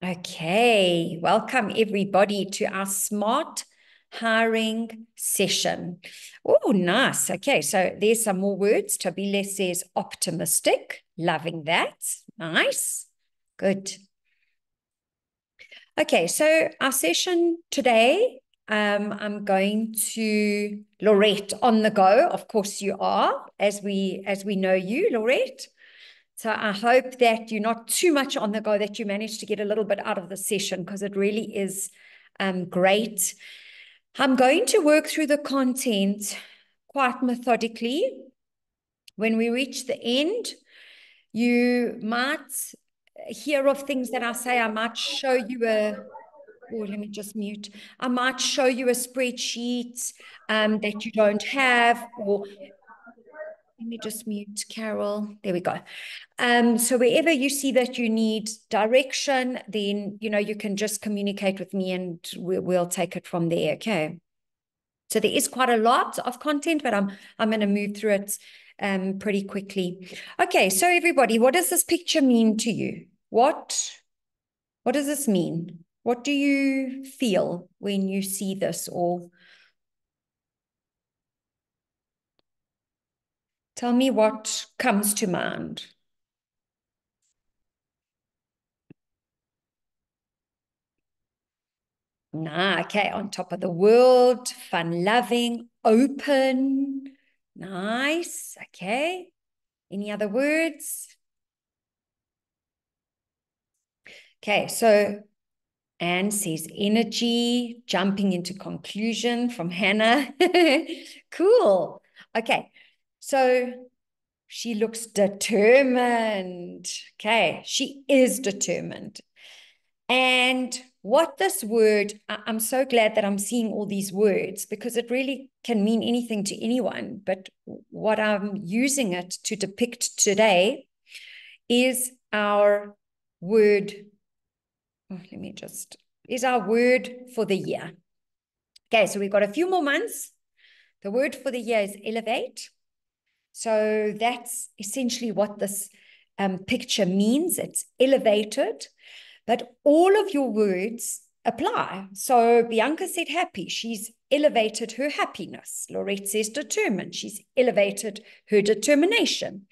Okay, welcome everybody to our smart hiring session. Oh, nice. Okay, so there's some more words. Tabile says optimistic. Loving that. Nice. Good. Okay, so our session today, I'm going to Laurette on the go. Of course you are, as we know you, Laurette. So I hope that you're not too much on the go, that you manage to get a little bit out of the session, because it really is great. I'm going to work through the content quite methodically. When we reach the end, you might hear of things that I say. I might show you let me just mute. I might show you a spreadsheet that you don't have, or let me just mute Carol. There we go. So wherever you see that you need direction, then, you can just communicate with me and we'll take it from there. Okay. So there is quite a lot of content, but I'm going to move through it pretty quickly. Okay. So everybody, what does this picture mean to you? What does this mean? What do you feel when you see this? Or tell me what comes to mind. Okay, on top of the world, fun-loving, open, nice, okay. Any other words? Okay, so Anne says energy, jumping into conclusion from Hannah. Cool. Okay, so she looks determined. Okay, she is determined. And what this word, I'm so glad that I'm seeing all these words, because it really can mean anything to anyone. But what I'm using it to depict today is our word. Is our word for the year. Okay, so we've got a few more months. The word for the year is elevate. So that's essentially what this picture means. It's elevated. But all of your words apply. So Bianca said happy. She's elevated her happiness. Laurette says determined. She's elevated her determination,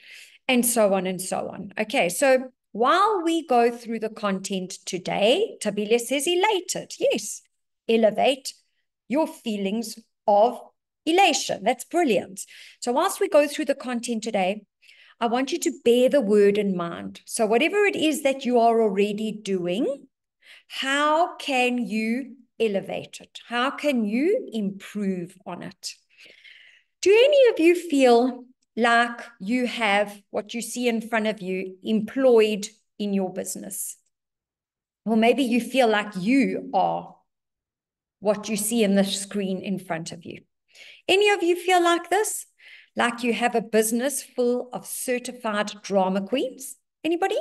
and so on and so on. Okay, so while we go through the content today, Tabile says elated. Yes, elevate your feelings of elation. That's brilliant. So whilst we go through the content today, I want you to bear the word in mind. So whatever it is that you are already doing, how can you elevate it? How can you improve on it? Do any of you feel like you have what you see in front of you employed in your business? Or maybe you feel like you are what you see in the screen in front of you. Any of you feel like this? Like you have a business full of certified drama queens? Anybody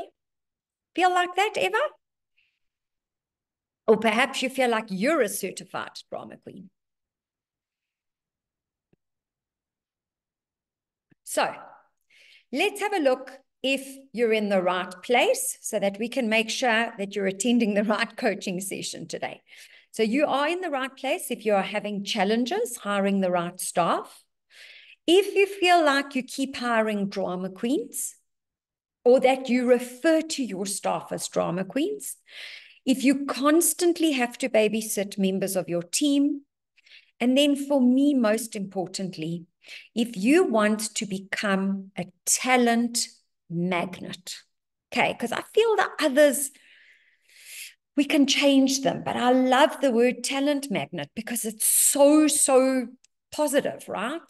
feel like that ever? Or perhaps you feel like you're a certified drama queen. So let's have a look if you're in the right place, so that we can make sure that you're attending the right coaching session today. So you are in the right place if you are having challenges hiring the right staff. If you feel like you keep hiring drama queens, or that you refer to your staff as drama queens, if you constantly have to babysit members of your team, and then for me, most importantly, if you want to become a talent magnet, okay, because I feel that others, we can change them, but I love the word talent magnet because it's so positive, right?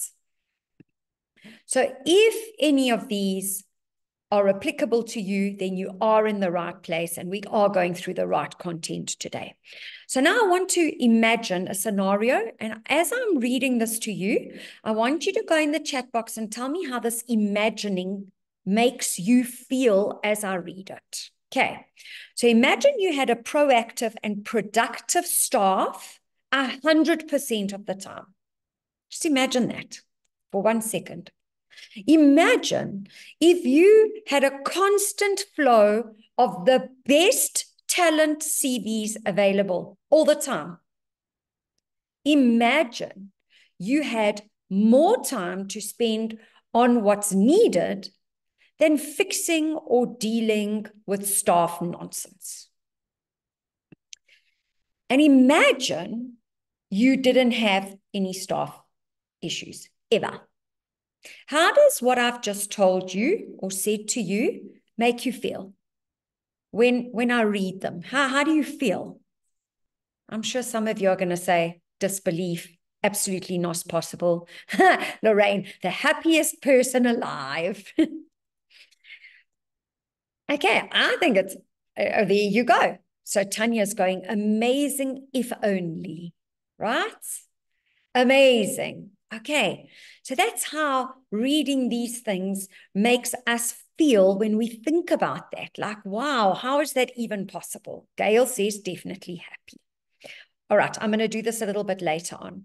So if any of these are applicable to you, then you are in the right place, and we are going through the right content today. So now I want to imagine a scenario, and as I'm reading this to you, I want you to go in the chat box and tell me how this imagining makes you feel as I read it. Okay, so imagine you had a proactive and productive staff 100% of the time. Just imagine that for 1 second. Imagine if you had a constant flow of the best talent CVs available all the time. Imagine you had more time to spend on what's needed than fixing or dealing with staff nonsense. And imagine you didn't have any staff issues ever. How does what I've just told you or said to you make you feel when I read them? How do you feel? I'm sure some of you are going to say disbelief, absolutely not possible. Lorraine, the happiest person alive. Okay, I think it's, there you go. So Tanya's going, amazing if only, right? Amazing. Okay, so that's how reading these things makes us feel when we think about that. Like, wow, how is that even possible? Gail says definitely happy. All right, I'm going to do this a little bit later on.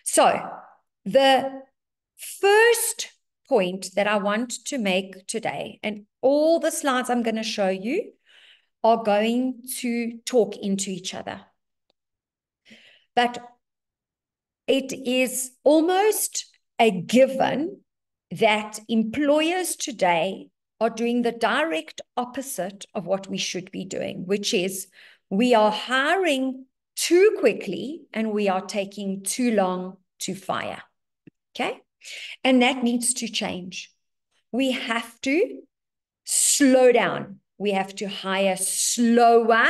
So the first point that I want to make today, and all the slides I'm going to show you are going to talk into each other. But it is almost a given that employers today are doing the direct opposite of what we should be doing, which is we are hiring too quickly and we are taking too long to fire. Okay? And that needs to change. We have to slow down. We have to hire slower.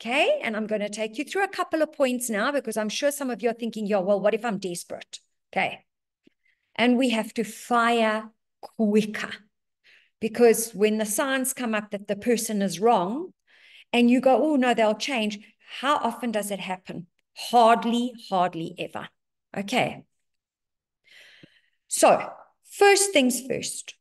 Okay, and I'm going to take you through a couple of points now because I'm sure some of you are thinking, yo, well, what if I'm desperate? Okay, and we have to fire quicker because when the signs come up that the person is wrong and you go, oh, no, they'll change. How often does it happen? Hardly ever. Okay, so first things first,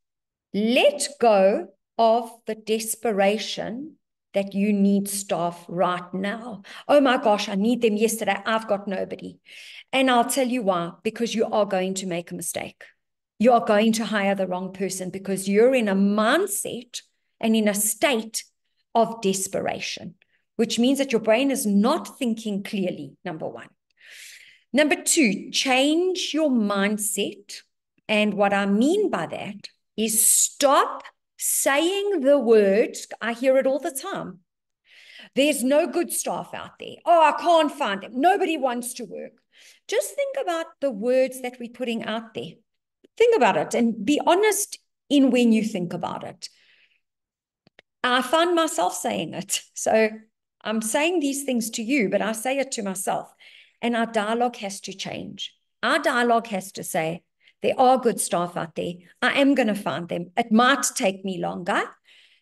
let go of the desperation that you need staff right now. Oh my gosh, I need them yesterday. I've got nobody. And I'll tell you why, because you are going to make a mistake. You are going to hire the wrong person because you're in a mindset and in a state of desperation, which means that your brain is not thinking clearly, number one. Number two, change your mindset. And what I mean by that is stop saying the words. I hear it all the time. There's no good staff out there. Oh, I can't find them. Nobody wants to work. Just think about the words that we're putting out there. Think about it and be honest in when you think about it. I find myself saying it. So I'm saying these things to you, but I say it to myself. And our dialogue has to change. Our dialogue has to say, there are good staff out there. I am going to find them. It might take me longer.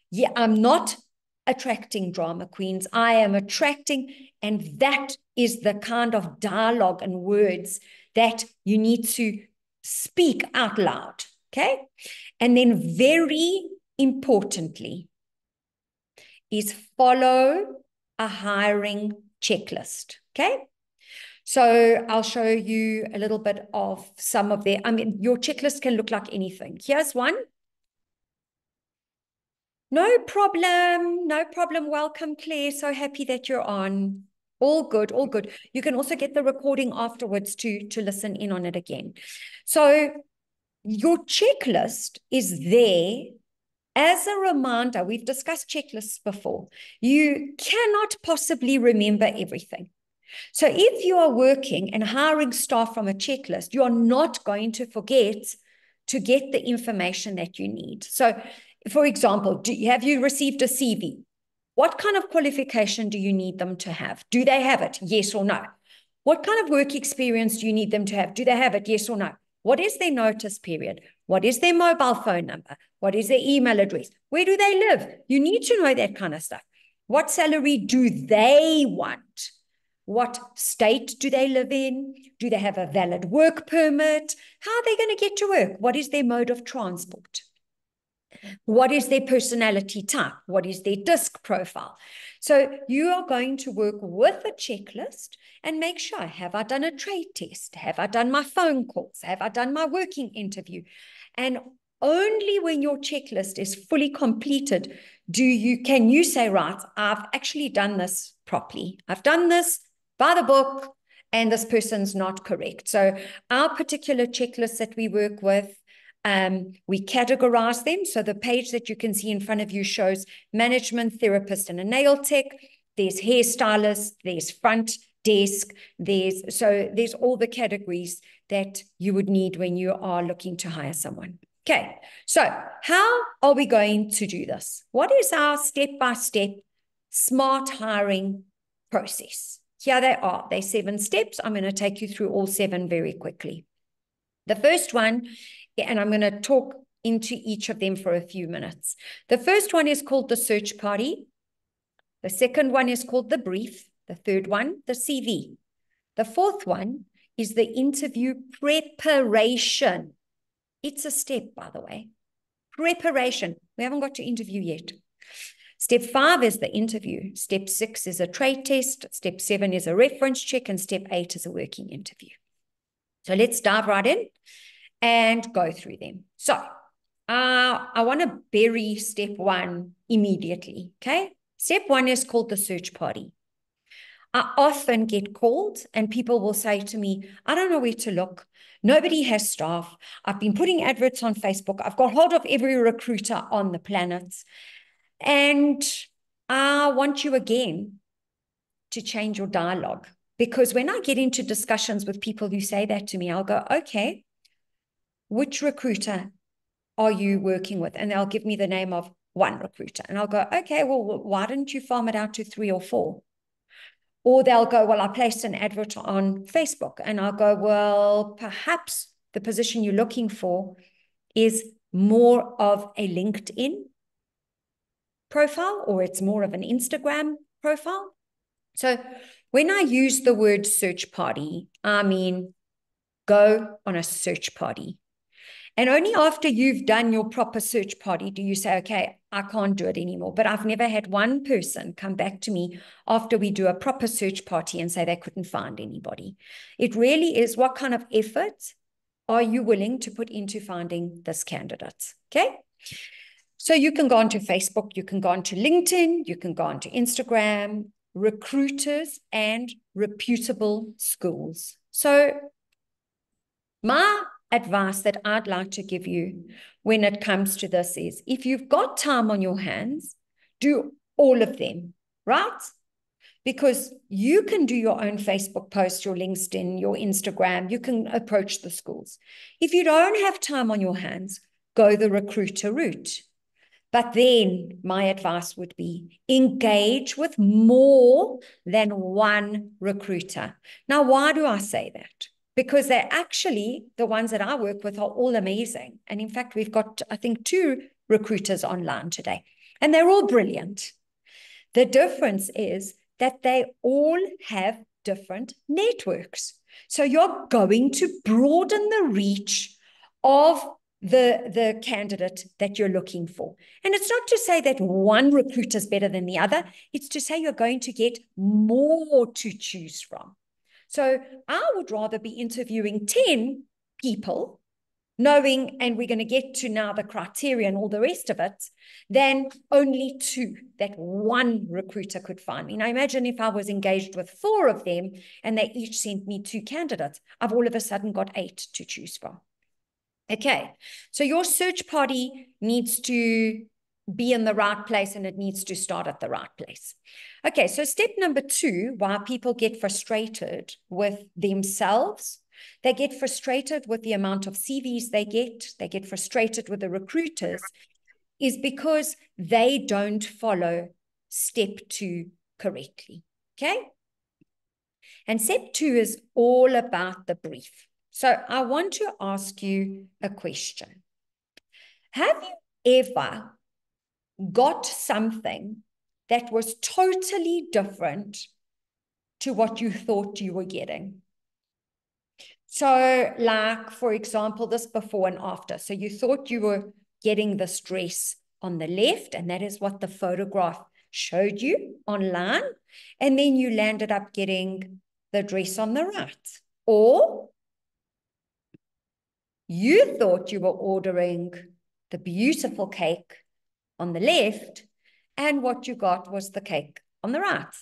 Yeah, I'm not attracting drama queens. I am attracting, and that is the kind of dialogue and words that you need to speak out loud, okay? And then very importantly is follow a hiring checklist, okay? So I'll show you a little bit of some of their, I mean, your checklist can look like anything. Here's one. No problem. No problem. Welcome, Claire. So happy that you're on. All good. All good. You can also get the recording afterwards to listen in on it again. So your checklist is there as a reminder. We've discussed checklists before. You cannot possibly remember everything. So if you are working and hiring staff from a checklist, you are not going to forget to get the information that you need. So, for example, have you received a CV? What kind of qualification do you need them to have? Do they have it? Yes or no? What kind of work experience do you need them to have? Do they have it? Yes or no? What is their notice period? What is their mobile phone number? What is their email address? Where do they live? You need to know that kind of stuff. What salary do they want? What state do they live in? Do they have a valid work permit? How are they going to get to work? What is their mode of transport? What is their personality type? What is their disc profile? So you are going to work with a checklist and make sure, have I done a trade test? Have I done my phone calls? Have I done my working interview? And only when your checklist is fully completed can you say, right, I've actually done this properly. I've done this by the book, and this person's not correct. So our particular checklists that we work with, we categorize them. So the page that you can see in front of you shows management, therapist, and a nail tech. There's hairstylist, there's front desk, there's all the categories that you would need when you are looking to hire someone. Okay, so how are we going to do this? What is our step-by-step smart hiring process? Here they are. They're 7 steps. I'm going to take you through all 7 very quickly. The first one, and I'm going to talk into each of them for a few minutes. The first one is called the search party. The second one is called the brief. The third one, the CV. The fourth one is the interview preparation. It's a step, by the way. Preparation. We haven't got to interview yet. Step 5 is the interview. Step 6 is a trade test. Step 7 is a reference check. And step 8 is a working interview. So let's dive right in and go through them. So I want to bury step 1 immediately, okay? Step 1 is called the search party. I often get called and people will say to me, I don't know where to look. Nobody has staff. I've been putting adverts on Facebook. I've got hold of every recruiter on the planet. And I want you again to change your dialogue. Because when I get into discussions with people who say that to me, I'll go, okay, which recruiter are you working with? And they'll give me the name of one recruiter. And I'll go, okay, well, why didn't you farm it out to 3 or 4? Or they'll go, well, I placed an advert on Facebook. And I'll go, well, perhaps the position you're looking for is more of a LinkedIn profile, or it's more of an Instagram profile. So when I use the word search party, I mean, go on a search party. And only after you've done your proper search party do you say, okay, I can't do it anymore. But I've never had one person come back to me after we do a proper search party and say they couldn't find anybody. It really is, what kind of effort are you willing to put into finding this candidate? Okay. So you can go onto Facebook, you can go onto LinkedIn, you can go onto Instagram, recruiters and reputable schools. So my advice that I'd like to give you when it comes to this is, if you've got time on your hands, do all of them, right? Because you can do your own Facebook post, your LinkedIn, your Instagram, you can approach the schools. If you don't have time on your hands, go the recruiter route. But then my advice would be engage with more than one recruiter. Now, why do I say that? Because they're actually, the ones that I work with are all amazing. And in fact, we've got, I think, 2 recruiters online today, and they're all brilliant. The difference is that they all have different networks. So you're going to broaden the reach of the candidate that you're looking for. And it's not to say that one recruiter is better than the other. It's to say you're going to get more to choose from. So I would rather be interviewing 10 people, knowing, and we're going to get to now the criteria and all the rest of it, than only 2 that one recruiter could find me. Now imagine if I was engaged with 4 of them and they each sent me 2 candidates. I've all of a sudden got 8 to choose from. Okay, so your search party needs to be in the right place and it needs to start at the right place. Okay, so step number 2, why people get frustrated with themselves, they get frustrated with the amount of CVs they get frustrated with the recruiters, is because they don't follow step 2 correctly, okay? And step 2 is all about the brief. So I want to ask you a question. Have you ever got something that was totally different to what you thought you were getting? So like, for example, this before and after. So you thought you were getting this dress on the left, and that is what the photograph showed you online. And then you landed up getting the dress on the right. Or you thought you were ordering the beautiful cake on the left, and what you got was the cake on the right.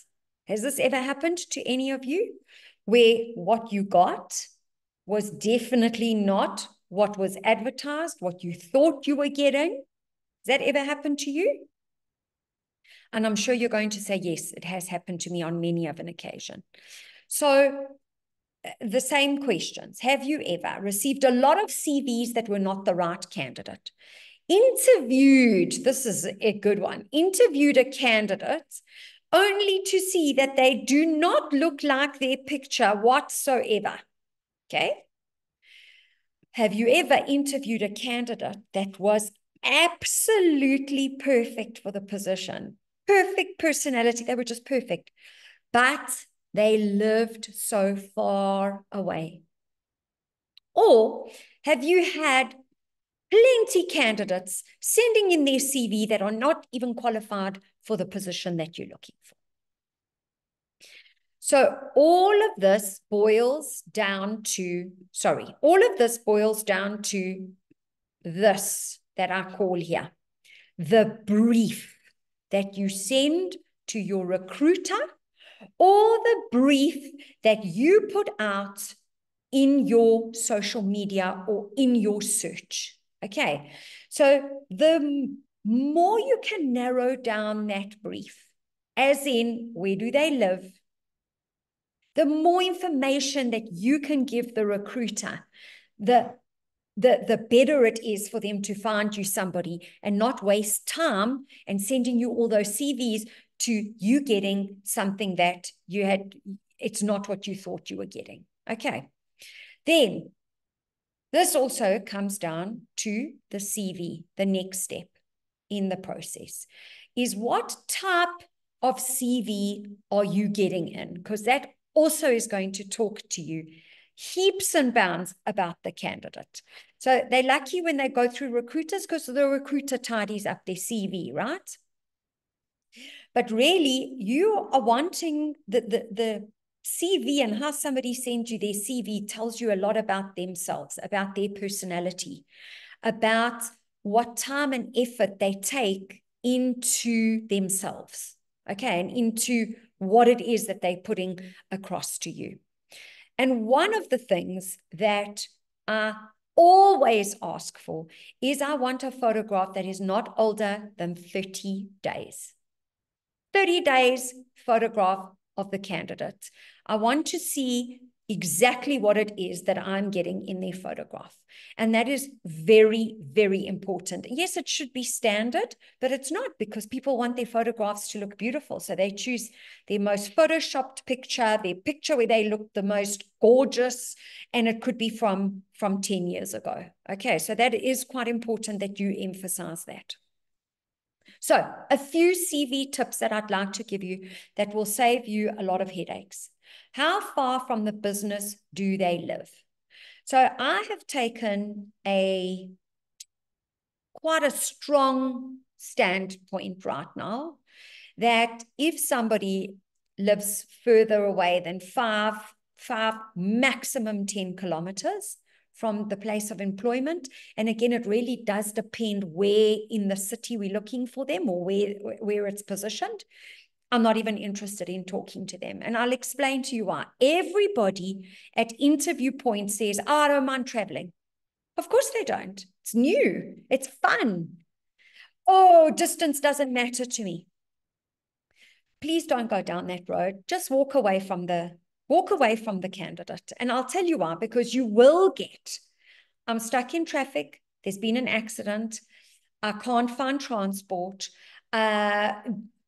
Has this ever happened to any of you, where what you got was definitely not what was advertised, what you thought you were getting? Has that ever happened to you? And I'm sure you're going to say, yes, it has happened to me on many of an occasion. So the same questions. Have you ever received a lot of CVs that were not the right candidate? Interviewed, this is a good one, interviewed a candidate only to see that they do not look like their picture whatsoever. Okay? Have you ever interviewed a candidate that was absolutely perfect for the position? Perfect personality, they were just perfect, but they lived so far away. Or have you had plenty candidates sending in their CV that are not even qualified for the position that you're looking for? So all of this boils down to, this that I call here, the brief that you send to your recruiter, or the brief that you put out in your social media or in your search. Okay, so the more you can narrow down that brief, as in where do they live, the more information that you can give the recruiter, the better it is for them to find you somebody and not waste time and sending you all those CVs to you getting something that you had, it's not what you thought you were getting. Okay. Then this also comes down to the CV, the next step in the process is what type of CV are you getting in? Because that also is going to talk to you heaps and bounds about the candidate. So they're lucky when they go through recruiters because the recruiter tidies up their CV, right? But really, you are wanting the CV, and how somebody sends you their CV tells you a lot about themselves, about their personality, about what time and effort they take into themselves, okay, and into what it is that they're putting across to you. And one of the things that I always ask for is I want a photograph that is not older than 30 days. 30 days photograph of the candidate. I want to see exactly what it is that I'm getting in their photograph. And that is very, very important. Yes, it should be standard, but it's not, because people want their photographs to look beautiful. So they choose their most photoshopped picture, their picture where they look the most gorgeous, and it could be from 10 years ago. Okay, so that is quite important that you emphasize that. So a few CV tips that I'd like to give you that will save you a lot of headaches. How far from the business do they live? So I have taken quite a strong standpoint right now that if somebody lives further away than five, maximum 10 kilometers from the place of employment. And again, it really does depend where in the city we're looking for them or where it's positioned. I'm not even interested in talking to them. And I'll explain to you why. Everybody at interview point says, oh, I don't mind traveling. Of course they don't. It's new. It's fun. Oh, distance doesn't matter to me. Please don't go down that road. Just walk away from the candidate. And I'll tell you why, because you will get, I'm stuck in traffic. There's been an accident. I can't find transport.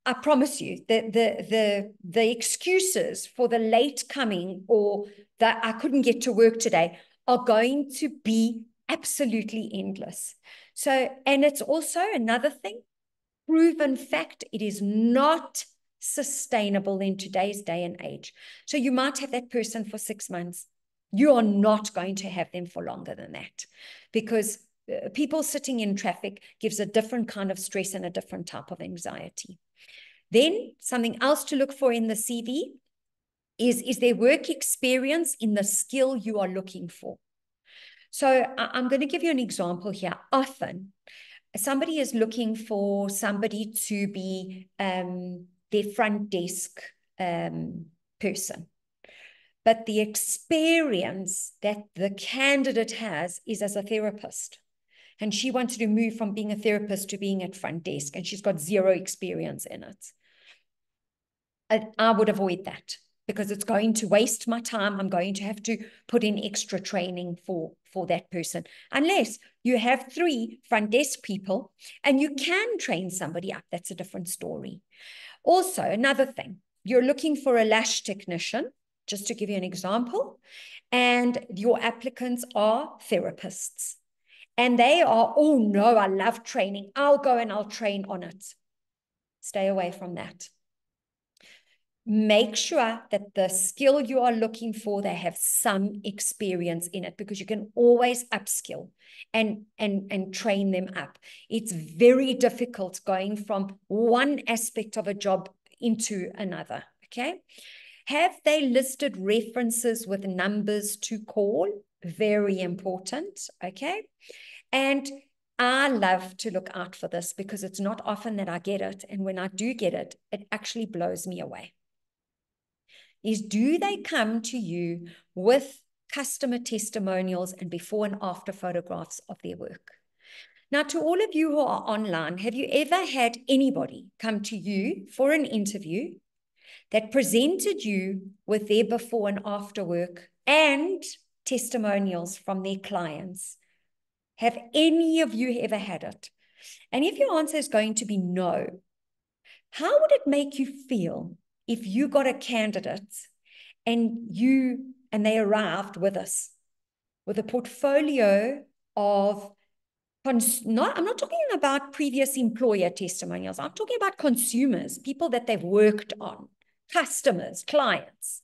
I promise you that the excuses for the late coming or that I couldn't get to work today are going to be absolutely endless. So, and it's also another thing, proven fact, it is not sustainable in today's day and age. So you might have that person for 6 months. You are not going to have them for longer than that, because people sitting in traffic gives a different kind of stress and a different type of anxiety. Then something else to look for in the CV is their work experience in the skill you are looking for. So I'm going to give you an example here. Often somebody is looking for somebody to be their front desk person. But the experience that the candidate has is as a therapist. And she wanted to move from being a therapist to being at front desk, and she's got zero experience in it. I would avoid that because it's going to waste my time. I'm going to have to put in extra training for that person. Unless you have 3 front desk people and you can train somebody up, that's a different story. Also, another thing, you're looking for a lash technician, just to give you an example, and your applicants are therapists. And they are, oh no, I love training. I'll go and I'll train on it. Stay away from that. Make sure that the skill you are looking for, they have some experience in it, because you can always upskill and train them up. It's very difficult going from one aspect of a job into another, okay? Have they listed references with numbers to call? Very important, okay? And I love to look out for this because it's not often that I get it. And when I do get it, it actually blows me away. Is, do they come to you with customer testimonials and before and after photographs of their work? Now, to all of you who are online, have you ever had anybody come to you for an interview that presented you with their before and after work and testimonials from their clients? Have any of you ever had it? And if your answer is going to be no, how would it make you feel if you got a candidate and they arrived with us with a portfolio of, I'm not talking about previous employer testimonials. I'm talking about consumers, people that they've worked on, customers, clients.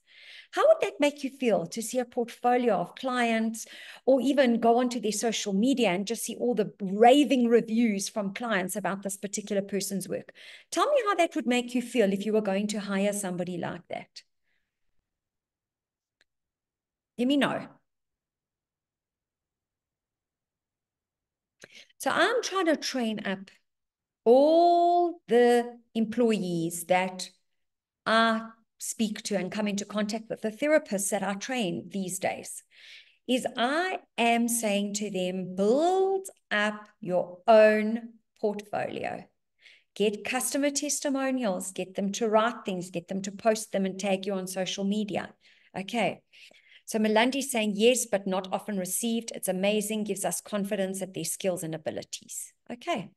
How would that make you feel to see a portfolio of clients, or even go onto their social media and just see all the raving reviews from clients about this particular person's work? Tell me how that would make you feel if you were going to hire somebody like that. Let me know. So I'm trying to train up all the employees that I speak to and come into contact with, the therapists that I train these days, is I am saying to them, build up your own portfolio. Get customer testimonials, get them to write things, get them to post them and tag you on social media. Okay. So Melandi is saying, yes, but not often received. It's amazing, gives us confidence at their skills and abilities. Okay.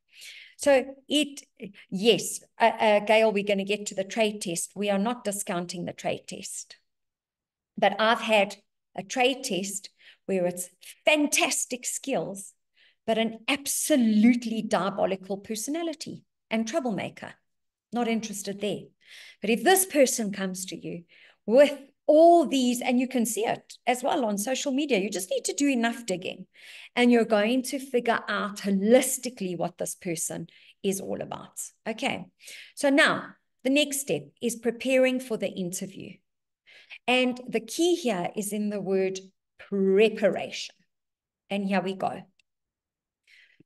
So yes, Gail, we're going to get to the trade test. We are not discounting the trade test. But I've had a trade test where it's fantastic skills, but an absolutely diabolical personality and troublemaker. Not interested there. But if this person comes to you with all these, and you can see it as well on social media, you just need to do enough digging, and you're going to figure out holistically what this person is all about. Okay. So now the next step is preparing for the interview. And the key here is in the word preparation. And here we go.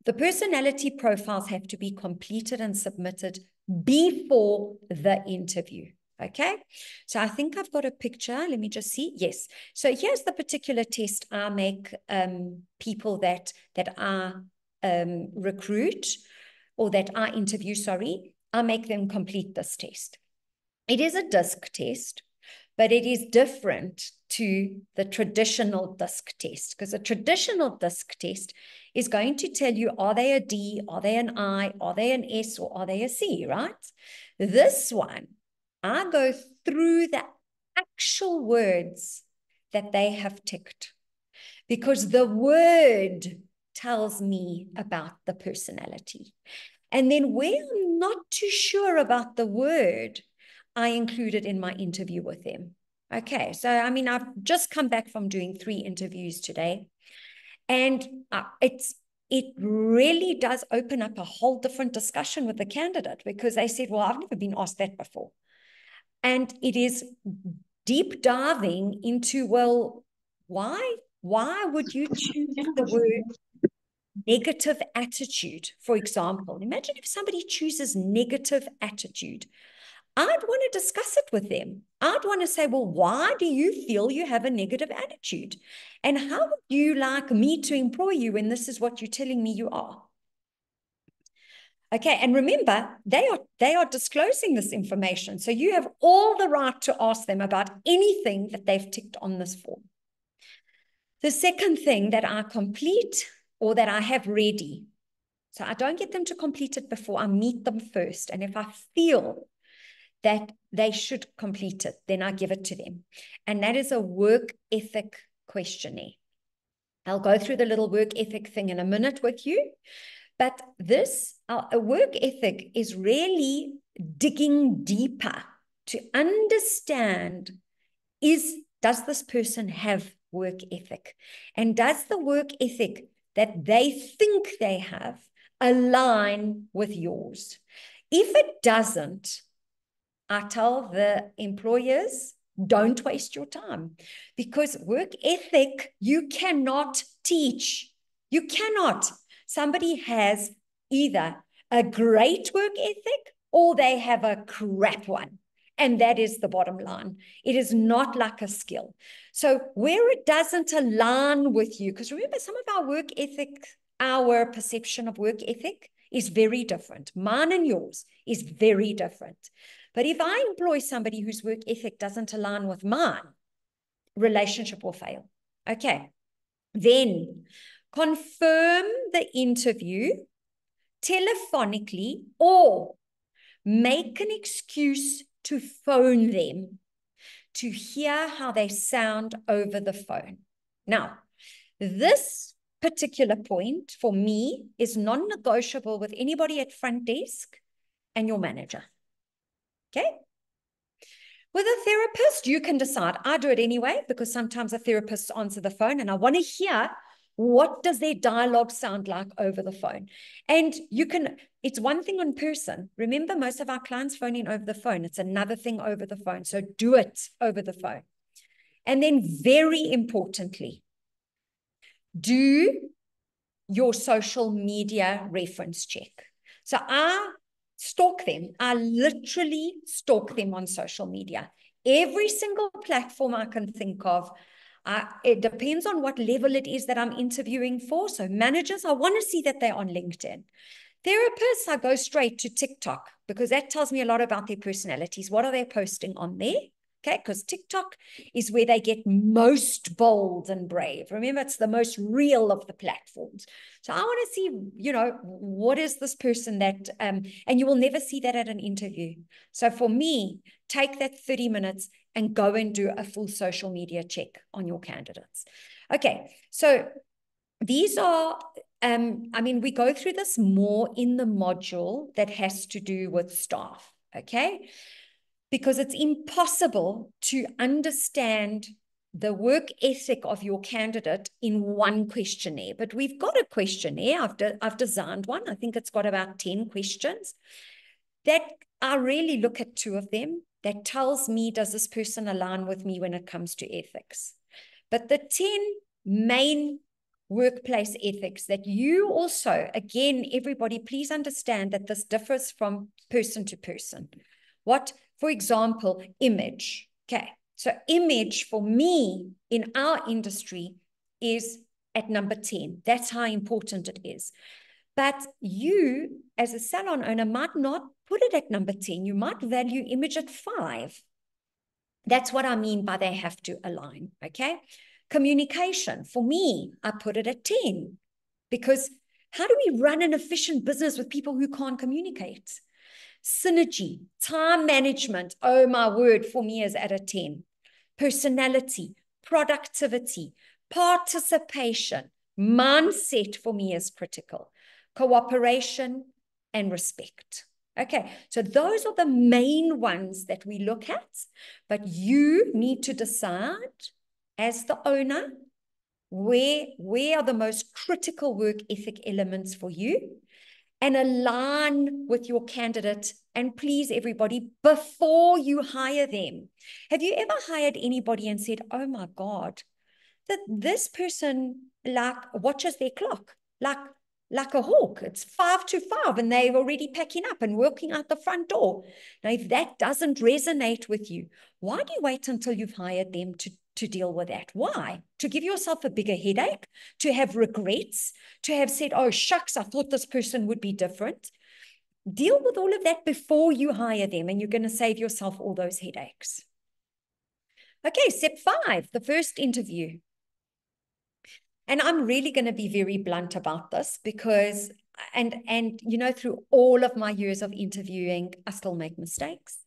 The personality profiles have to be completed and submitted before the interview. Okay, so I think I've got a picture. Let me just see. Yes. So here's the particular test I make people that I recruit, or that I interview, sorry. I make them complete this test. It is a DISC test, but it is different to the traditional DISC test, because a traditional DISC test is going to tell you, are they a D, are they an I, are they an S, or are they a C, right? This one, I go through the actual words that they have ticked, because the word tells me about the personality. And then when I'm not too sure about the word, I include it in my interview with them. Okay, so I mean, I've just come back from doing 3 interviews today, and it really does open up a whole different discussion with the candidate, because they said, well, I've never been asked that before. And it is deep diving into, well, why would you choose the word negative attitude, for example, imagine if somebody chooses negative attitude. I'd want to discuss it with them. I'd want to say, well, why do you feel you have a negative attitude? And how would you like me to employ you when this is what you're telling me you are? Okay, and remember, they are disclosing this information. So you have all the right to ask them about anything that they've ticked on this form. The second thing that I complete or that I have ready, so I don't get them to complete it before I meet them first. And if I feel that they should complete it, then I give it to them. And that is a work ethic questionnaire. I'll go through the little work ethic thing in a minute with you. But this, a work ethic is really digging deeper to understand, does this person have work ethic? And does the work ethic that they think they have align with yours? If it doesn't, I tell the employers, don't waste your time, because work ethic, you cannot teach. You cannot. Somebody has either a great work ethic or they have a crap one. And that is the bottom line. It is not like a skill. So where it doesn't align with you, because remember, some of our work ethic, our perception of work ethic is very different. Mine and yours is very different. But if I employ somebody whose work ethic doesn't align with mine, relationship will fail. Okay. Then confirm the interview telephonically or make an excuse to phone them to hear how they sound over the phone. Now, this particular point for me is non-negotiable with anybody at front desk and your manager. Okay? With a therapist, you can decide. I do it anyway, because sometimes a therapist answers the phone and I want to hear, what does their dialogue sound like over the phone? And you can, it's one thing on person. Remember, most of our clients phone in over the phone. It's another thing over the phone. So do it over the phone. And then very importantly, do your social media reference check. So I stalk them. I literally stalk them on social media. Every single platform I can think of. It depends on what level it is that I'm interviewing for. So managers, I want to see that they're on LinkedIn. Therapists, I go straight to TikTok because that tells me a lot about their personalities. What are they posting on there? Okay, because TikTok is where they get most bold and brave. Remember, it's the most real of the platforms. So I want to see, you know, what is this person that, and you will never see that at an interview. So for me, take that 30 minutes and go and do a full social media check on your candidates. Okay, so these are, I mean, we go through this more in the module that has to do with staff, okay? Because it's impossible to understand the work ethic of your candidate in one questionnaire. But we've got a questionnaire. I've designed one. I think it's got about 10 questions that I really look at 2 of them that tells me, does this person align with me when it comes to ethics? But the 10 main workplace ethics that you also, again, everybody, please understand that this differs from person to person. What, for example, image. Okay, so image for me in our industry is at number 10. That's how important it is. But you, as a salon owner, might not put it at number 10. You might value image at 5. That's what I mean by they have to align, okay? Communication, for me, I put it at 10 because how do we run an efficient business with people who can't communicate? Synergy, time management, oh my word, for me is at a 10. Personality, productivity, participation, mindset for me is critical. Cooperation and respect. Okay, so those are the main ones that we look at, but you need to decide as the owner, where are the most critical work ethic elements for you, and align with your candidate. And please, everybody, before you hire them, have you ever hired anybody and said, oh my God, that this person like watches their clock? Like like a hawk. It's 5 to 5 and they're already packing up and walking out the front door. Now, if that doesn't resonate with you, why do you wait until you've hired them to deal with that? Why? To give yourself a bigger headache, to have regrets, to have said, oh, shucks, I thought this person would be different. Deal with all of that before you hire them, and you're going to save yourself all those headaches. Okay, step 5, the first interview. And I'm really going to be very blunt about this because, and you know, through all of my years of interviewing, I still make mistakes.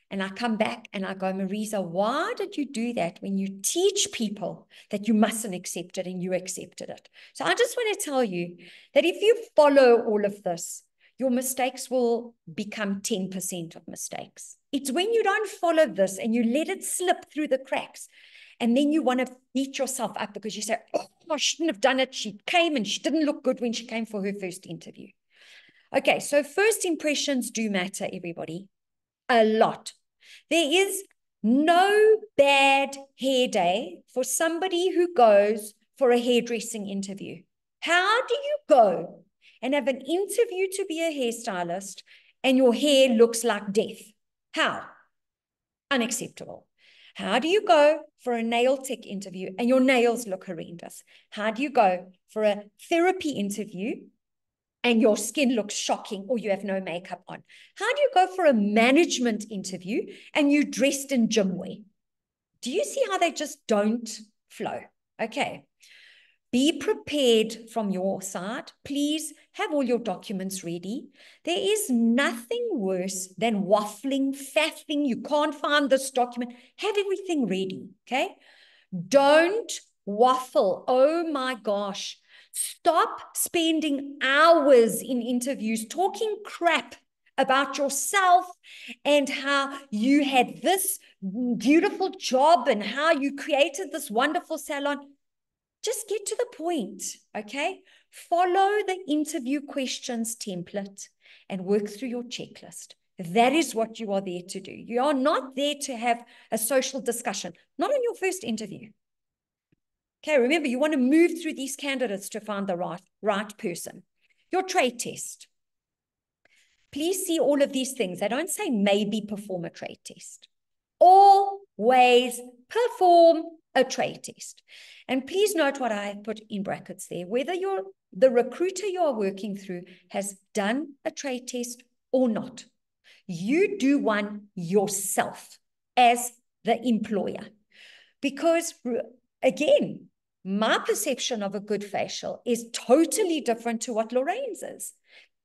And I come back and I go, Marisa, why did you do that when you teach people that you mustn't accept it and you accepted it? So I just want to tell you that if you follow all of this, your mistakes will become 10% of mistakes. It's when you don't follow this and you let it slip through the cracks, and then you want to beat yourself up because you say, oh, I shouldn't have done it. She came and she didn't look good when she came for her first interview. Okay, so first impressions do matter, everybody, a lot. There is no bad hair day for somebody who goes for a hairdressing interview. How do you go and have an interview to be a hairstylist and your hair looks like death? How? Unacceptable. How do you go for a nail tech interview and your nails look horrendous? How do you go for a therapy interview and your skin looks shocking or you have no makeup on? How do you go for a management interview and you dressed in gym wear? Do you see how they just don't flow? Okay. Be prepared from your side. Please have all your documents ready. There is nothing worse than waffling, faffing. You can't find this document. Have everything ready, okay? Don't waffle. Oh my gosh. Stop spending hours in interviews talking crap about yourself and how you had this beautiful job and how you created this wonderful salon. Just get to the point, okay? Follow the interview questions template and work through your checklist. That is what you are there to do. You are not there to have a social discussion, not on your first interview. Okay, remember, you want to move through these candidates to find the right person. Your trade test. Please see all of these things. They don't say maybe perform a trade test. Always perform a trade test. And please note what I put in brackets there. Whether the recruiter you are working through has done a trade test or not, you do one yourself as the employer. Because again, my perception of a good facial is totally different to what Lorraine's is.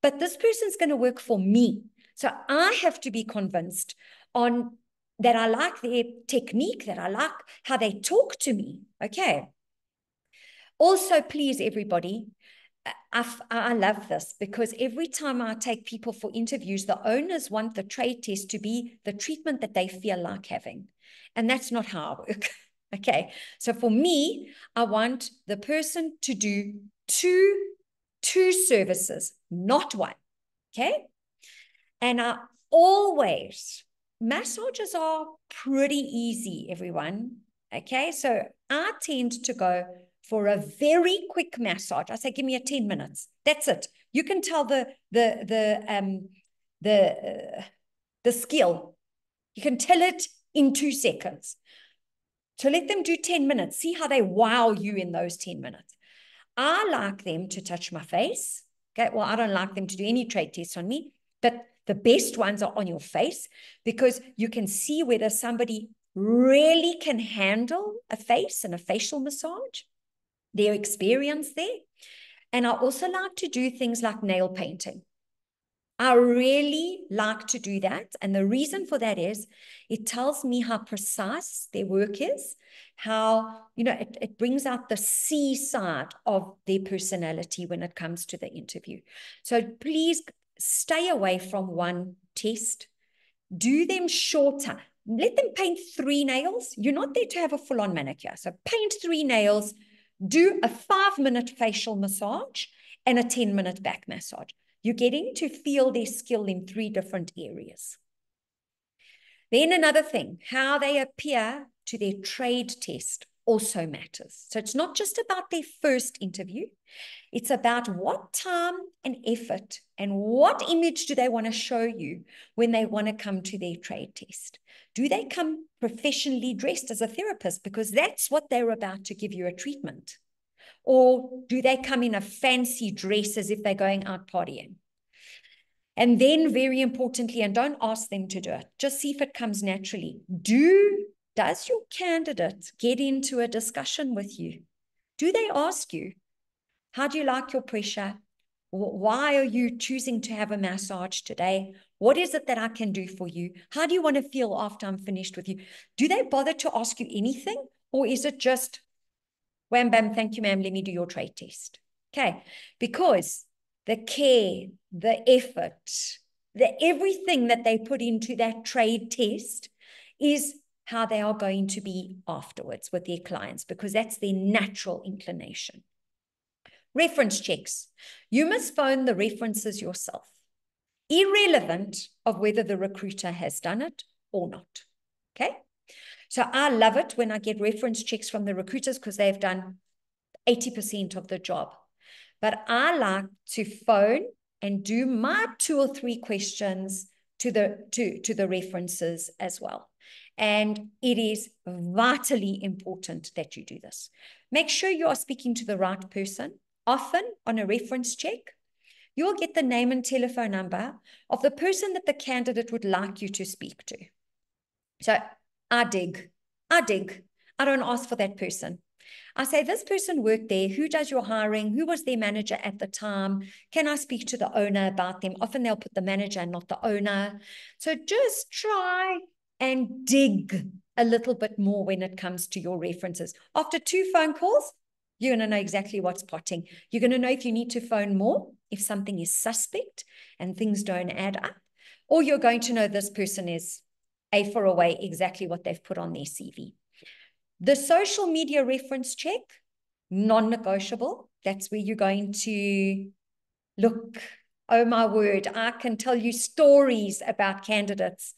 But this person's going to work for me. So I have to be convinced on that I like their technique, that I like how they talk to me. Okay. Also, please, everybody, I love this because every time I take people for interviews, the owners want the trade test to be the treatment that they feel like having. And that's not how I work. Okay. So for me, I want the person to do two services, not one. Okay. And I always, massages are pretty easy, everyone. Okay. So I tend to go for a very quick massage. I say, give me a 10 minutes. That's it. You can tell the skill. You can tell it in 2 seconds. So let them do 10 minutes. See how they wow you in those 10 minutes. I like them to touch my face. Okay. Well, I don't like them to do any trade tests on me, but the best ones are on your face because you can see whether somebody really can handle a face and a facial massage, their experience there. And I also like to do things like nail painting. I really like to do that. And the reason for that is it tells me how precise their work is, how, you know, it brings out the C side of their personality when it comes to the interview. So please stay away from one test. Do them shorter. Let them paint 3 nails. You're not there to have a full-on manicure. So paint 3 nails, do a 5-minute facial massage and a 10-minute back massage. You're getting to feel their skill in 3 different areas. Then another thing, how they appear to their trade test also matters. So it's not just about their first interview. It's about what time and effort and what image do they want to show you when they want to come to their trade test. Do they come professionally dressed as a therapist because that's what they're about to give you a treatment? Or do they come in a fancy dress as if they're going out partying? And then very importantly, and don't ask them to do it, just see if it comes naturally. Does your candidate get into a discussion with you? Do they ask you, how do you like your pressure? Why are you choosing to have a massage today? What is it that I can do for you? How do you want to feel after I'm finished with you? Do they bother to ask you anything? Or is it just, wham, bam, thank you, ma'am, let me do your trade test? Okay, because the care, the effort, everything that they put into that trade test is how they are going to be afterwards with their clients, because that's their natural inclination. Reference checks. You must phone the references yourself, irrelevant of whether the recruiter has done it or not. Okay? So I love it when I get reference checks from the recruiters because they've done 80% of the job. But I like to phone and do my 2 or 3 questions to the references as well. And it is vitally important that you do this. Make sure you are speaking to the right person. Often on a reference check, you'll get the name and telephone number of the person that the candidate would like you to speak to. So I dig. I don't ask for that person. I say, this person worked there. Who does your hiring? Who was their manager at the time? Can I speak to the owner about them? Often they'll put the manager and not the owner. So just try and dig a little bit more when it comes to your references. After 2 phone calls, you're going to know exactly what's potting. You're going to know if you need to phone more, if something is suspect and things don't add up, or you're going to know this person is A for away, exactly what they've put on their CV. The social media reference check, non-negotiable. That's where you're going to look. Oh my word, I can tell you stories about candidates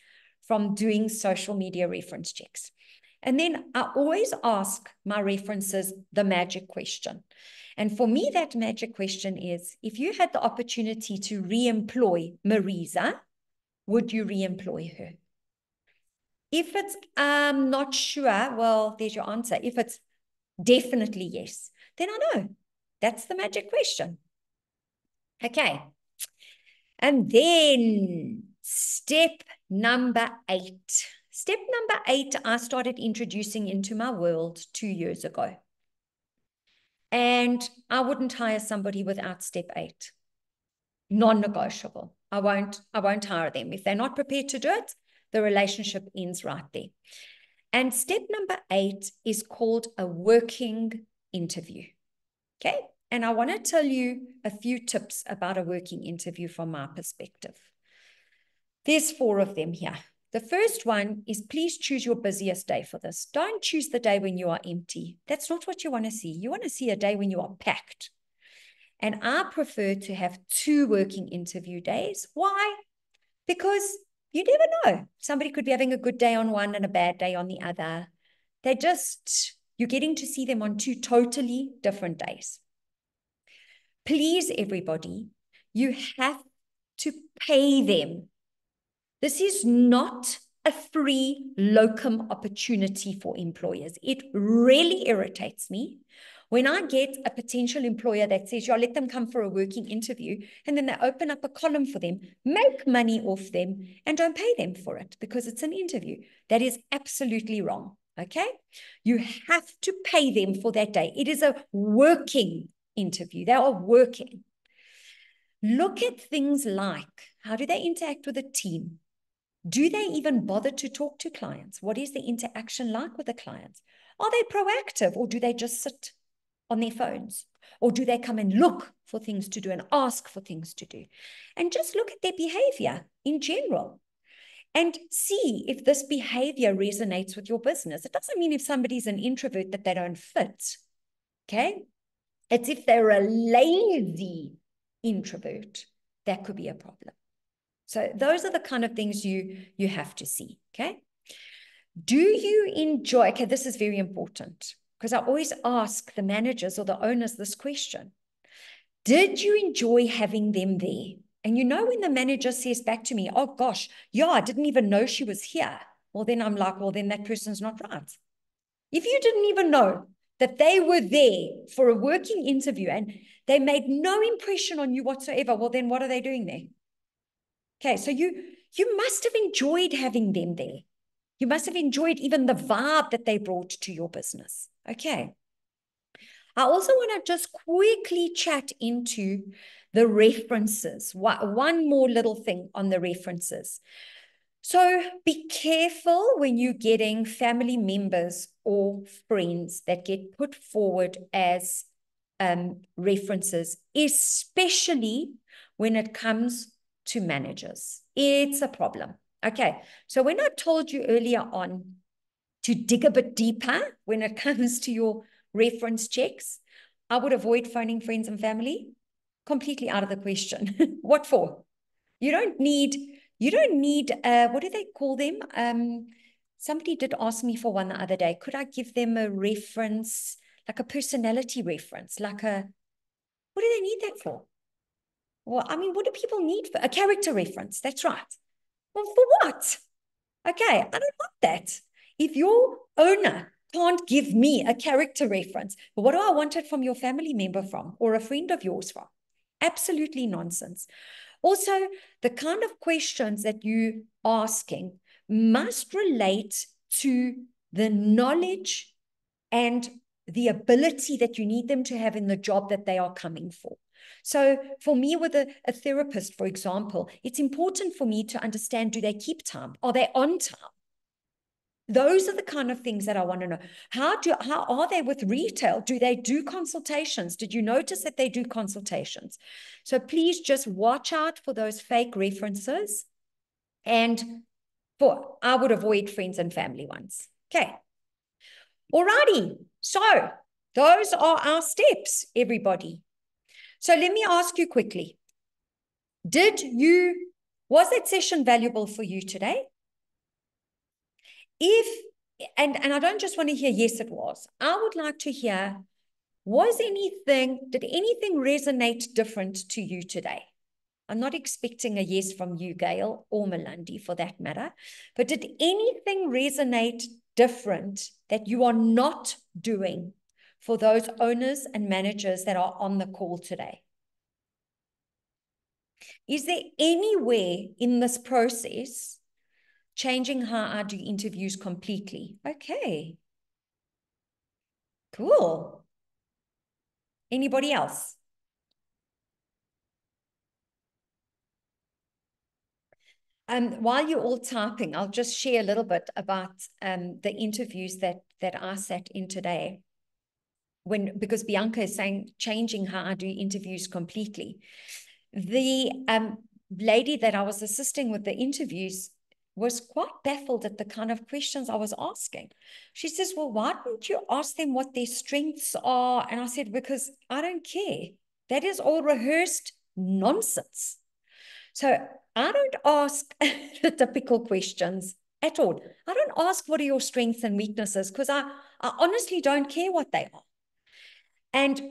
from doing social media reference checks. And then I always ask my references the magic question. And for me, that magic question is, if you had the opportunity to re-employ Marisa, would you re-employ her? If it's not sure, well, there's your answer. If it's definitely yes, then I know. That's the magic question. Okay. And then step number 8. Step number 8, I started introducing into my world 2 years ago. And I wouldn't hire somebody without step 8. Non-negotiable. I won't hire them. If they're not prepared to do it, the relationship ends right there. And step number 8 is called a working interview. Okay. And I want to tell you a few tips about a working interview from my perspective. There's 4 of them here. The first one is, please choose your busiest day for this. Don't choose the day when you are empty. That's not what you want to see. You want to see a day when you are packed. And I prefer to have 2 working interview days. Why? Because you never know. Somebody could be having a good day on one and a bad day on the other. You're getting to see them on 2 totally different days. Please, everybody, you have to pay them. This is not a free locum opportunity for employers. It really irritates me when I get a potential employer that says, yeah, let them come for a working interview, and then they open up a column for them, make money off them, and don't pay them for it because it's an interview. That is absolutely wrong, okay? You have to pay them for that day. It is a working interview. They are working. Look at things like, how do they interact with a team? Do they even bother to talk to clients? What is the interaction like with the clients? Are they proactive, or do they just sit on their phones? Or do they come and look for things to do and ask for things to do? And just look at their behavior in general and see if this behavior resonates with your business. It doesn't mean if somebody's an introvert that they don't fit, okay? It's if they're a lazy introvert, that could be a problem. So those are the kind of things you have to see, okay? Do you enjoy, okay, this is very important. because I always ask the managers or the owners this question. Did you enjoy having them there? And you know, when the manager says back to me, oh gosh, yeah, I didn't even know she was here. Well, then I'm like, well, then that person's not right. If you didn't even know that they were there for a working interview and they made no impression on you whatsoever, well, then what are they doing there? Okay, so you must have enjoyed having them there. You must have enjoyed even the vibe that they brought to your business. Okay. I also want to just quickly chat into the references. One more little thing on the references. So be careful when you're getting family members or friends that get put forward as references, especially when it comes to managers. It's a problem. Okay, so when I told you earlier on to dig a bit deeper when it comes to your reference checks, I would avoid phoning friends and family. Completely out of the question. What for? You don't need, what do they call them? Somebody did ask me for one the other day. Could I give them a reference, like a personality reference, what do they need that for? Well, I mean, what do people need for a character reference? That's right. Well, for what? Okay, I don't want that. If your owner can't give me a character reference, what do I want it from your family member from or a friend of yours from? Absolutely nonsense. Also, the kind of questions that you're asking must relate to the knowledge and the ability that you need them to have in the job that they are coming for. So for me, with a therapist, for example, it's important for me to understand, do they keep time? Are they on time? Those are the kind of things that I want to know. How are they with retail? Do they do consultations? Did you notice that they do consultations? So please just watch out for those fake references. And I would avoid friends and family ones. Okay. Alrighty. So those are our steps, everybody. So let me ask you quickly. Was that session valuable for you today? And I don't just want to hear, yes, it was. I would like to hear, did anything resonate different to you today? I'm not expecting a yes from you, Gail, or Melandi for that matter, but did anything resonate different that you are not doing for those owners and managers that are on the call today? Is there anywhere in this process changing how I do interviews completely? Okay. Cool. Anybody else? While you're all typing, I'll just share a little bit about the interviews that I sat in today. Because Bianca is saying changing how I do interviews completely. The lady that I was assisting with the interviews was quite baffled at the kind of questions I was asking. She says, well, why don't you ask them what their strengths are? And I said, because I don't care. That is all rehearsed nonsense. So I don't ask the typical questions at all. I don't ask what are your strengths and weaknesses because I honestly don't care what they are. And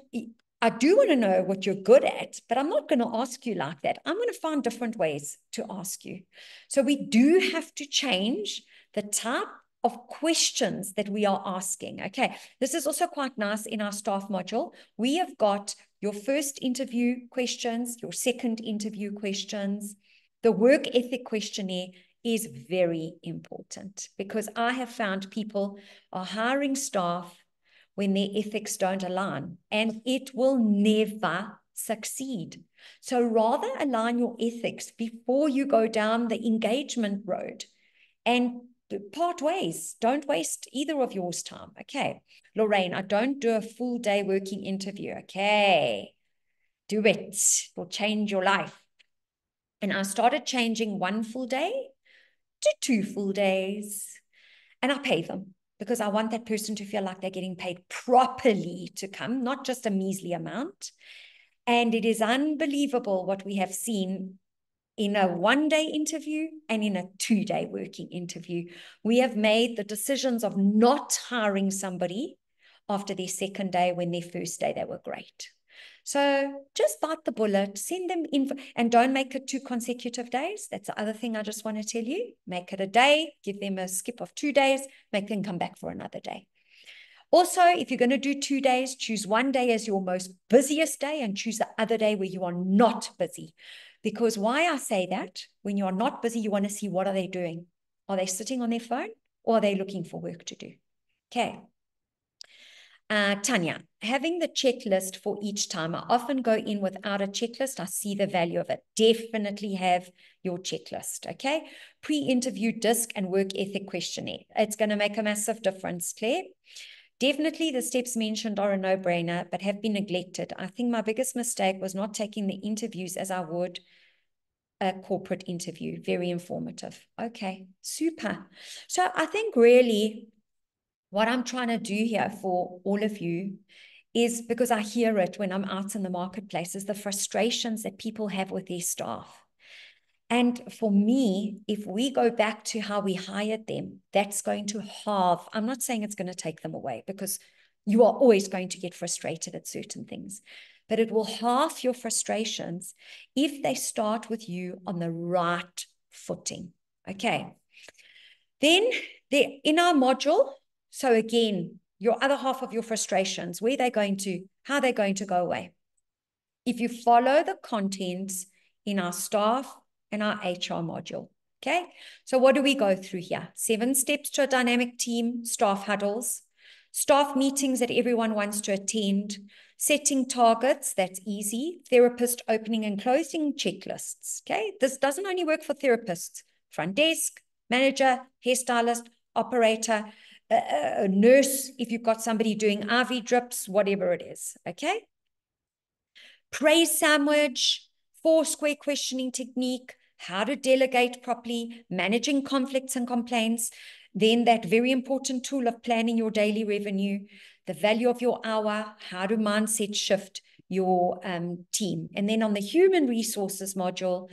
I do want to know what you're good at, but I'm not going to ask you like that. I'm going to find different ways to ask you. So we do have to change the type of questions that we are asking. Okay, this is also quite nice in our staff module. We have got your first interview questions, your second interview questions. The work ethic questionnaire is very important because I have found people are hiring staff when their ethics don't align, and it will never succeed. So rather align your ethics before you go down the engagement road and part ways. Don't waste either of yours time. Okay. Lorraine, I don't do a full day working interview. Okay. Do it. It will change your life. And I started changing 1 full day to 2 full days. And I pay them because I want that person to feel like they're getting paid properly to come, not just a measly amount. And it is unbelievable what we have seen in a 1-day interview and in a 2-day working interview. We have made the decisions of not hiring somebody after their second day when their first day they were great. So just bite the bullet, send them info, and don't make it 2 consecutive days. That's the other thing I just want to tell you. Make it a day, give them a skip of 2 days, make them come back for another day. Also, if you're going to do 2 days, choose one day as your most busiest day and choose the other day where you are not busy. Because why I say that, when you are not busy, you want to see what are they doing. Are they sitting on their phone or are they looking for work to do? Okay. Tanya, having the checklist for each time. I often go in without a checklist. I see the value of it. Definitely have your checklist, okay? Pre-interview DISC and work ethic questionnaire. It's going to make a massive difference, Claire. Definitely the steps mentioned are a no-brainer, but have been neglected. I think my biggest mistake was not taking the interviews as I would a corporate interview. Very informative. Okay, super. So I think really what I'm trying to do here for all of you is, because I hear it when I'm out in the marketplace, is the frustrations that people have with their staff. And for me, if we go back to how we hired them, that's going to halve. I'm not saying it's going to take them away, because you are always going to get frustrated at certain things, but it will halve your frustrations if they start with you on the right footing. Okay. Then in our module, so again, your other half of your frustrations, how are they going to go away? If you follow the contents in our staff and our HR module, okay? So what do we go through here? 7 steps to a dynamic team, staff huddles, staff meetings that everyone wants to attend, setting targets, that's easy, therapist opening and closing checklists, okay? This doesn't only work for therapists, front desk, manager, hairstylist, operator, a nurse, if you've got somebody doing IV drips, whatever it is, okay? Praise sandwich, 4 square questioning technique, how to delegate properly, managing conflicts and complaints, then that very important tool of planning your daily revenue, the value of your hour, how to mindset shift your team. And then on the human resources module,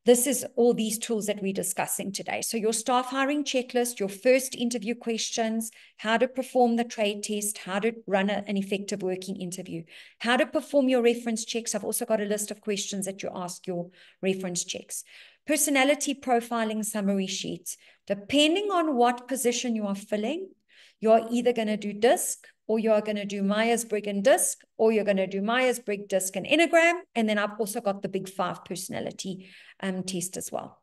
this is all these tools that we're discussing today. So your staff hiring checklist, your first interview questions, how to perform the trade test, how to run an effective working interview, how to perform your reference checks. I've also got a list of questions that you ask your reference checks. Personality profiling summary sheets. Depending on what position you are filling, you're either going to do DISC, or you're going to do Myers-Briggs and DISC, or you're going to do Myers-Briggs, DISC, and Enneagram. And then I've also got the Big 5 personality test as well.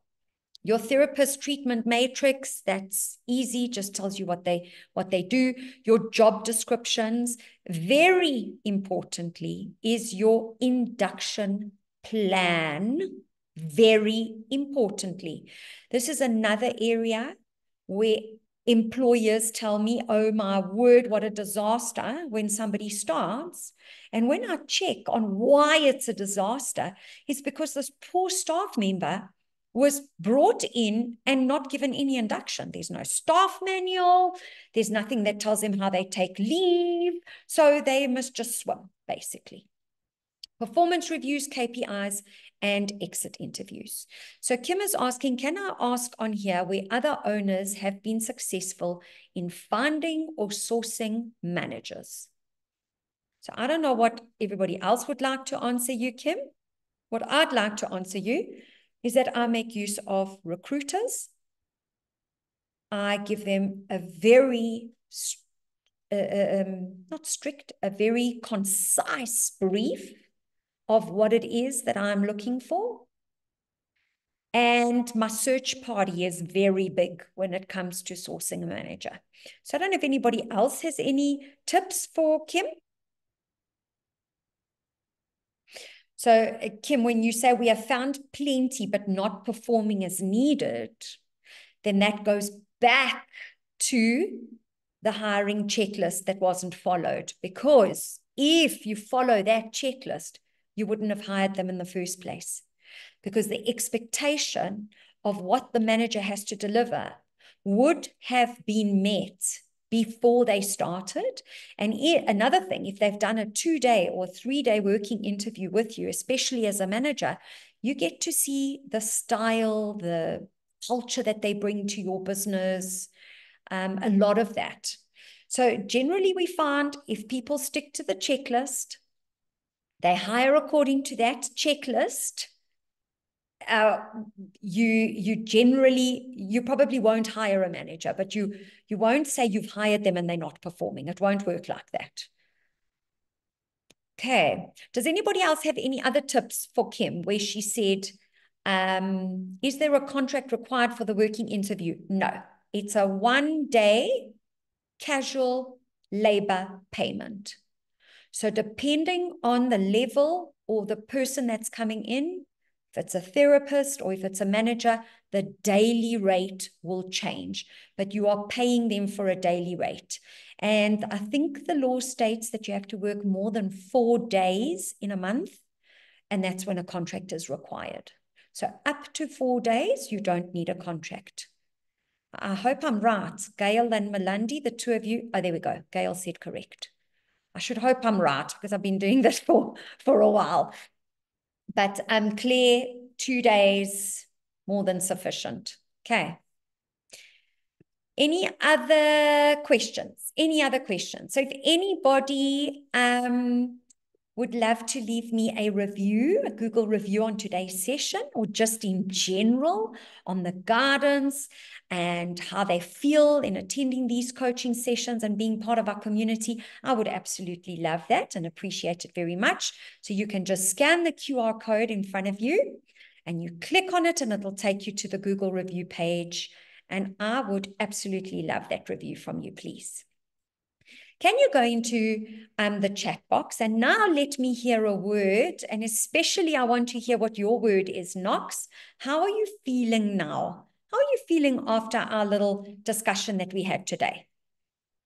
Your therapist treatment matrix, that's easy, just tells you what they do. Your job descriptions, very importantly, is your induction plan. Very importantly. This is another area where employers tell me, oh my word, what a disaster when somebody starts. And when I check on why it's a disaster, it's because this poor staff member was brought in and not given any induction. There's no staff manual. There's nothing that tells them how they take leave. So they must just swim, basically. Performance reviews, KPIs, and exit interviews. So Kim is asking, can I ask on here where other owners have been successful in finding or sourcing managers? So I don't know what everybody else would like to answer you, Kim. What I'd like to answer you is that I make use of recruiters. I give them a very, not strict, a very concise brief of what it is that I'm looking for. And my search party is very big when it comes to sourcing a manager. So I don't know if anybody else has any tips for Kim. So Kim, when you say we have found plenty but not performing as needed, then that goes back to the hiring checklist that wasn't followed. Because if you follow that checklist, you wouldn't have hired them in the first place, because the expectation of what the manager has to deliver would have been met before they started. And another thing, if they've done a 2-day or 3-day working interview with you, especially as a manager, you get to see the style, the culture that they bring to your business, a lot of that. So generally we find if people stick to the checklist, they hire according to that checklist, you probably won't hire a manager, but you won't say you've hired them and they're not performing. It won't work like that. Okay. Does anybody else have any other tips for Kim where she said, is there a contract required for the working interview? No, it's a 1-day casual labor payment. So depending on the level or the person that's coming in, if it's a therapist or if it's a manager, the daily rate will change, but you are paying them for a daily rate. And I think the law states that you have to work more than 4 days in a month, and that's when a contract is required. So up to 4 days, you don't need a contract. I hope I'm right. Gail and Melandi, the two of you, oh, there we go. Gail said correct. I should hope I'm right because I've been doing this for a while. But Claire, 2 days, more than sufficient. Okay. Any other questions? Any other questions? So if anybody would love to leave me a review, a Google review on today's session, or just in general on the guidance and how they feel in attending these coaching sessions and being part of our community, I would absolutely love that and appreciate it very much. So you can just scan the QR code in front of you and you click on it and it'll take you to the Google review page. And I would absolutely love that review from you, please. Can you go into the chat box and now let me hear a word, and especially I want to hear what your word is, Knox. How are you feeling now? How are you feeling after our little discussion that we had today?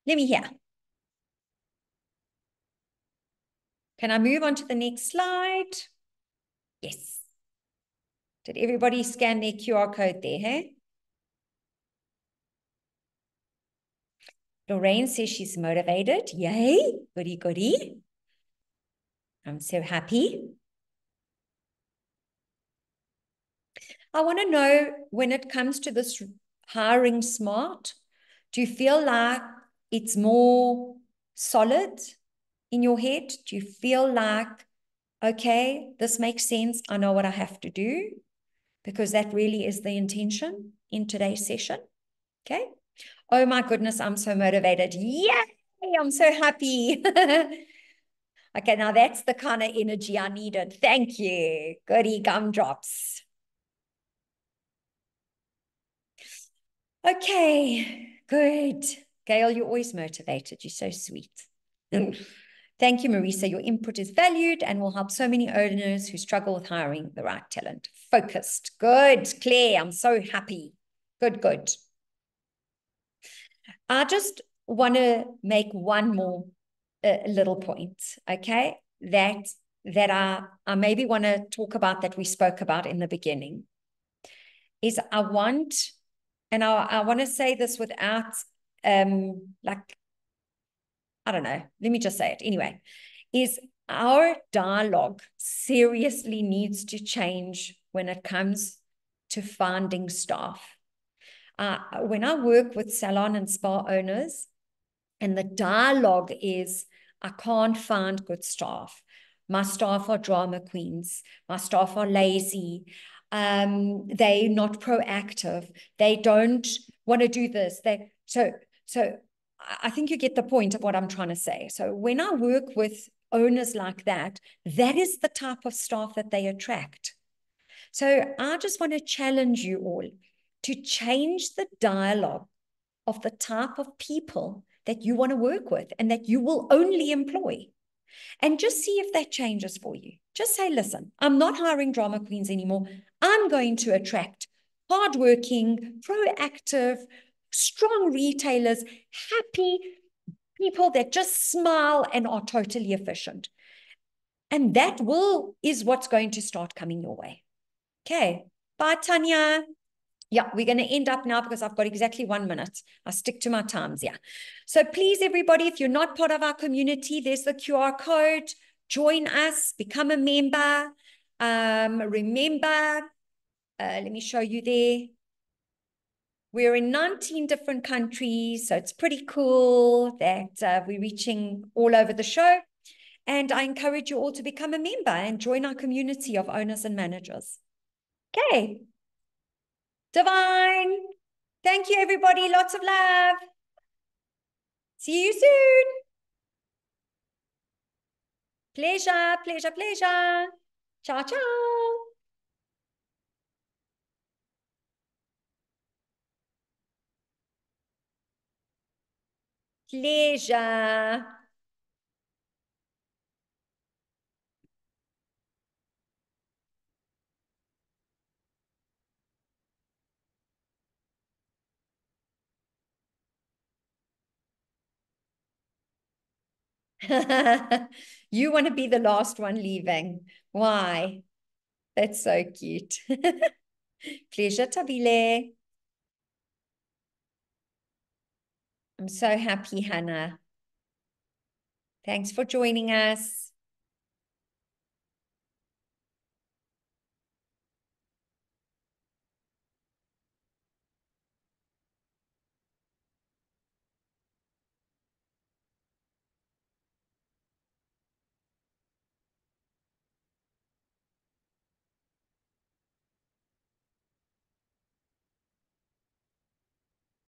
Let me hear. Can I move on to the next slide? Yes. Did everybody scan their QR code there, hey? Lorraine says she's motivated. Yay, goody, goody. I'm so happy. I want to know, when it comes to this hiring smart, do you feel like it's more solid in your head? Do you feel like, okay, this makes sense, I know what I have to do? Because that really is the intention in today's session. Okay. Oh my goodness, I'm so motivated. Yay, I'm so happy. Okay, now that's the kind of energy I needed. Thank you. Goody gumdrops. Okay, good. Gail, you're always motivated. You're so sweet. Thank you, Marisa. Your input is valued and will help so many owners who struggle with hiring the right talent. Focused. Good, Claire. I'm so happy. Good, good. I just want to make one more little point, okay, that I maybe want to talk about, that we spoke about in the beginning, is I want to say this without, like, I don't know, let me just say it anyway, is our dialogue seriously needs to change when it comes to finding staff. When I work with salon and spa owners, and the dialogue is, I can't find good staff. My staff are drama queens. My staff are lazy. They're not proactive. They don't want to do this. So I think you get the point of what I'm trying to say. So when I work with owners like that, that is the type of staff that they attract. So I just want to challenge you all to change the dialogue of the type of people that you want to work with and that you will only employ. And just see if that changes for you. Just say, listen, I'm not hiring drama queens anymore. I'm going to attract hardworking, proactive, strong retailers, happy people that just smile and are totally efficient. And that is what's going to start coming your way. Okay. Bye, Tanya. Yeah, we're going to end up now because I've got exactly 1 minute. I stick to my times, yeah. So please, everybody, if you're not part of our community, there's the QR code. Join us, become a member. Remember, let me show you there. We're in 19 different countries, so it's pretty cool that we're reaching all over the show. And I encourage you all to become a member and join our community of owners and managers. Okay. Divine. Thank you, everybody. Lots of love. See you soon. Pleasure, pleasure, pleasure. Ciao, ciao. Pleasure. You want to be the last one leaving. Why? That's so cute. Pleasure, Tabile. I'm so happy, Hannah. Thanks for joining us.